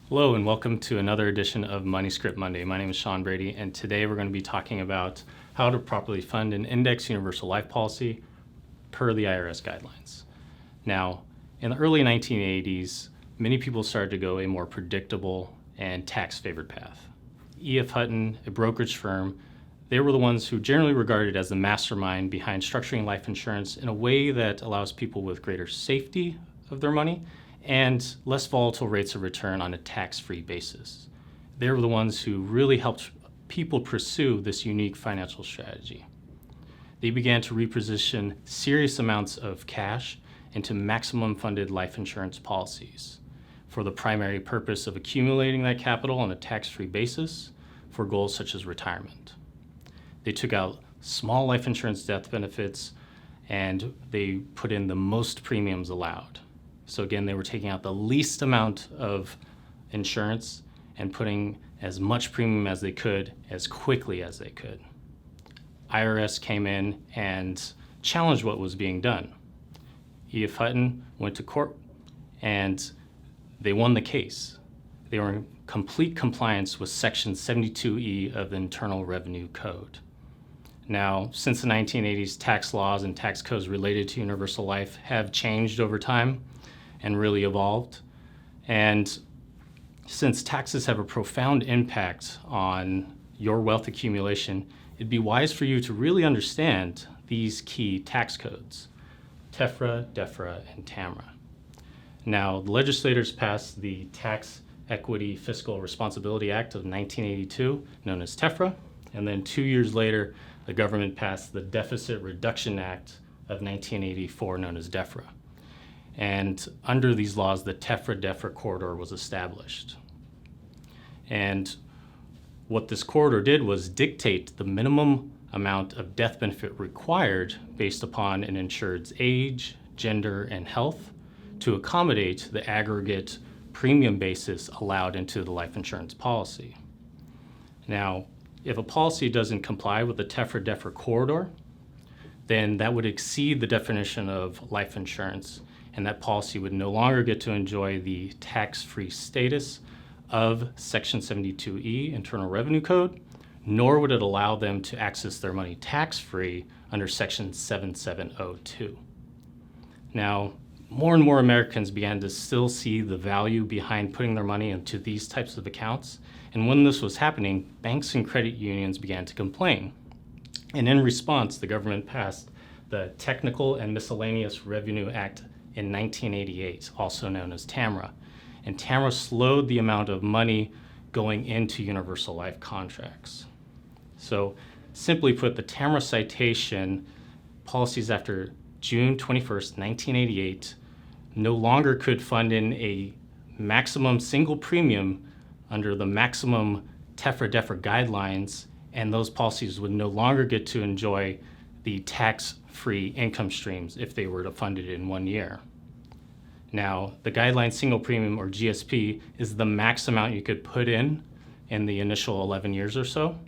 Hello and welcome to another edition of Money Script Monday. My name is Sean Brady, and today we're going to be talking about how to properly fund an index universal life policy per the IRS guidelines. Now, in the early 1980s, many people started to go a more predictable and tax-favored path. E.F. Hutton, a brokerage firm, they were the ones who generally regarded as the mastermind behind structuring life insurance in a way that allows people with greater safety of their money and less volatile rates of return on a tax-free basis. They were the ones who really helped people pursue this unique financial strategy. They began to reposition serious amounts of cash into maximum funded life insurance policies for the primary purpose of accumulating that capital on a tax-free basis for goals such as retirement. They took out small life insurance death benefits and they put in the most premiums allowed. So again, they were taking out the least amount of insurance and putting as much premium as they could as quickly as they could. IRS came in and challenged what was being done. E.F. Hutton went to court and they won the case. They were in complete compliance with Section 72E of the Internal Revenue Code. Now, since the 1980s, tax laws and tax codes related to universal life have changed over time and really evolved. And since taxes have a profound impact on your wealth accumulation, it'd be wise for you to really understand these key tax codes: TEFRA, DEFRA, and TAMRA. Now, the legislators passed the Tax Equity Fiscal Responsibility Act of 1982, known as TEFRA, and then 2 years later, the government passed the Deficit Reduction Act of 1984, known as DEFRA. And under these laws, the TEFRA-DEFRA corridor was established. And what this corridor did was dictate the minimum amount of death benefit required based upon an insured's age, gender, and health to accommodate the aggregate premium basis allowed into the life insurance policy. Now, if a policy doesn't comply with the TEFRA-DEFRA corridor, then that would exceed the definition of life insurance, and that policy would no longer get to enjoy the tax-free status of Section 72E Internal Revenue Code, nor would it allow them to access their money tax-free under Section 7702. Now, more and more Americans began to still see the value behind putting their money into these types of accounts, and when this was happening, banks and credit unions began to complain. And in response, the government passed the Technical and Miscellaneous Revenue Act in 1988, also known as TAMRA. And TAMRA slowed the amount of money going into universal life contracts. So simply put, the TAMRA citation policies after June 21st, 1988, no longer could fund in a maximum single premium under the maximum TEFRA-DEFRA guidelines, and those policies would no longer get to enjoy the tax-free income streams if they were to fund it in 1 year. Now, the guideline single premium, or GSP, is the max amount you could put in the initial 11 years or so.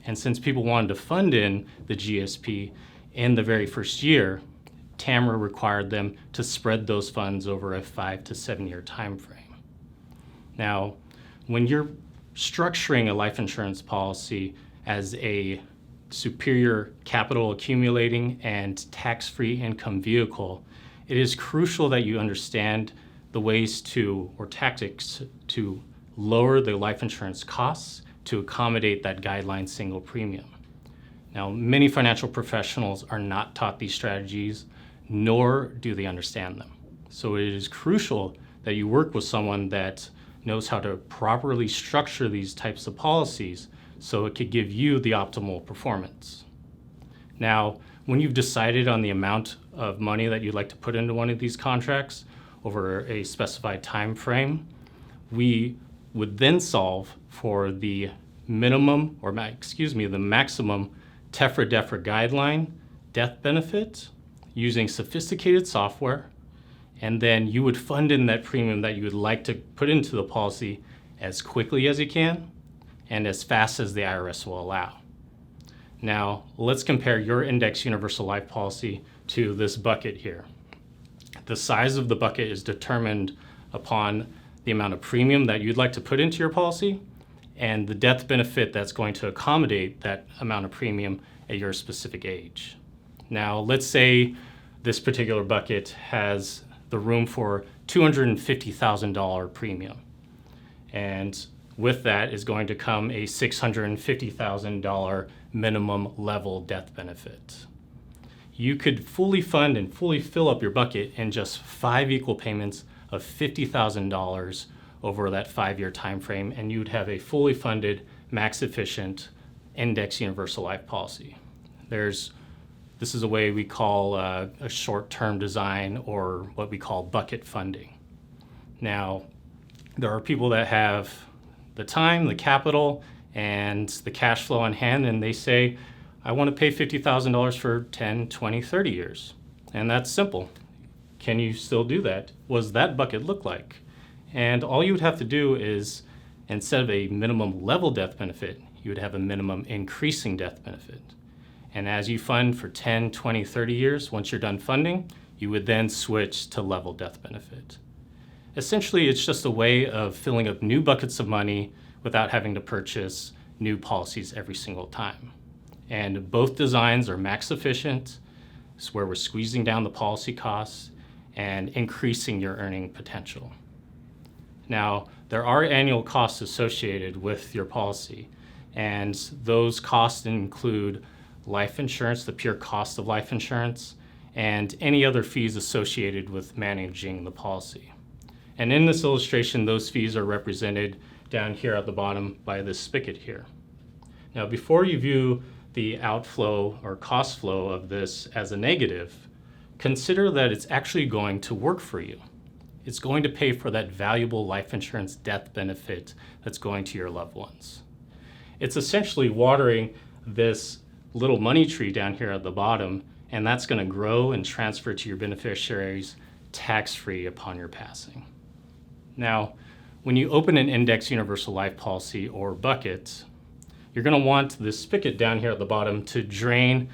And since people wanted to fund in the GSP in the very first year, TAMRA required them to spread those funds over a 5 to 7 year time frame. Now, when you're structuring a life insurance policy as a superior capital accumulating and tax-free income vehicle, it is crucial that you understand the ways or tactics to lower the life insurance costs to accommodate that guideline single premium. Now, many financial professionals are not taught these strategies, nor do they understand them. So it is crucial that you work with someone that knows how to properly structure these types of policies so it could give you the optimal performance. Now, when you've decided on the amount of money that you'd like to put into one of these contracts over a specified time frame, we would then solve for the maximum TEFRA-DEFRA guideline death benefit using sophisticated software, and then you would fund in that premium that you would like to put into the policy as quickly as you can and as fast as the IRS will allow. Now, let's compare your index universal life policy to this bucket here. The size of the bucket is determined upon the amount of premium that you'd like to put into your policy, and the death benefit that's going to accommodate that amount of premium at your specific age. Now, let's say this particular bucket has the room for $250,000 premium. And with that is going to come a $650,000 minimum level death benefit. You could fully fund and fully fill up your bucket in just 5 equal payments of $50,000 over that 5-year time frame, and you'd have a fully funded, max efficient index universal life policy. This is a way we call a short-term design, or what we call bucket funding. Now, there are people that have the time, the capital, and the cash flow on hand, and they say, I want to pay $50,000 for 10, 20, 30 years. And that's simple. Can you still do that? What does that bucket look like? And all you would have to do is, instead of a minimum level death benefit, you would have a minimum increasing death benefit. And as you fund for 10, 20, 30 years, once you're done funding, you would then switch to level death benefit. Essentially, it's just a way of filling up new buckets of money without having to purchase new policies every single time. And both designs are max efficient. It's where we're squeezing down the policy costs and increasing your earning potential. Now, there are annual costs associated with your policy, and those costs include life insurance, the pure cost of life insurance, and any other fees associated with managing the policy. And in this illustration, those fees are represented down here at the bottom by this spigot here. Now, before you view the outflow or cost flow of this as a negative, consider that it's actually going to work for you. It's going to pay for that valuable life insurance death benefit that's going to your loved ones. It's essentially watering this little money tree down here at the bottom, and that's going to grow and transfer to your beneficiaries tax-free upon your passing. Now, when you open an index universal life policy or bucket, you're going to want this spigot down here at the bottom to drain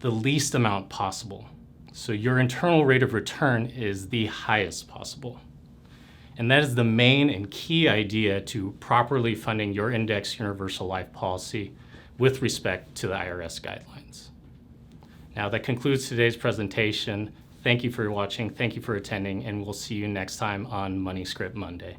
the least amount possible. So your internal rate of return is the highest possible. And that is the main and key idea to properly funding your index universal life policy with respect to the IRS guidelines. Now, that concludes today's presentation. Thank you for watching, thank you for attending, and we'll see you next time on Money Script Monday.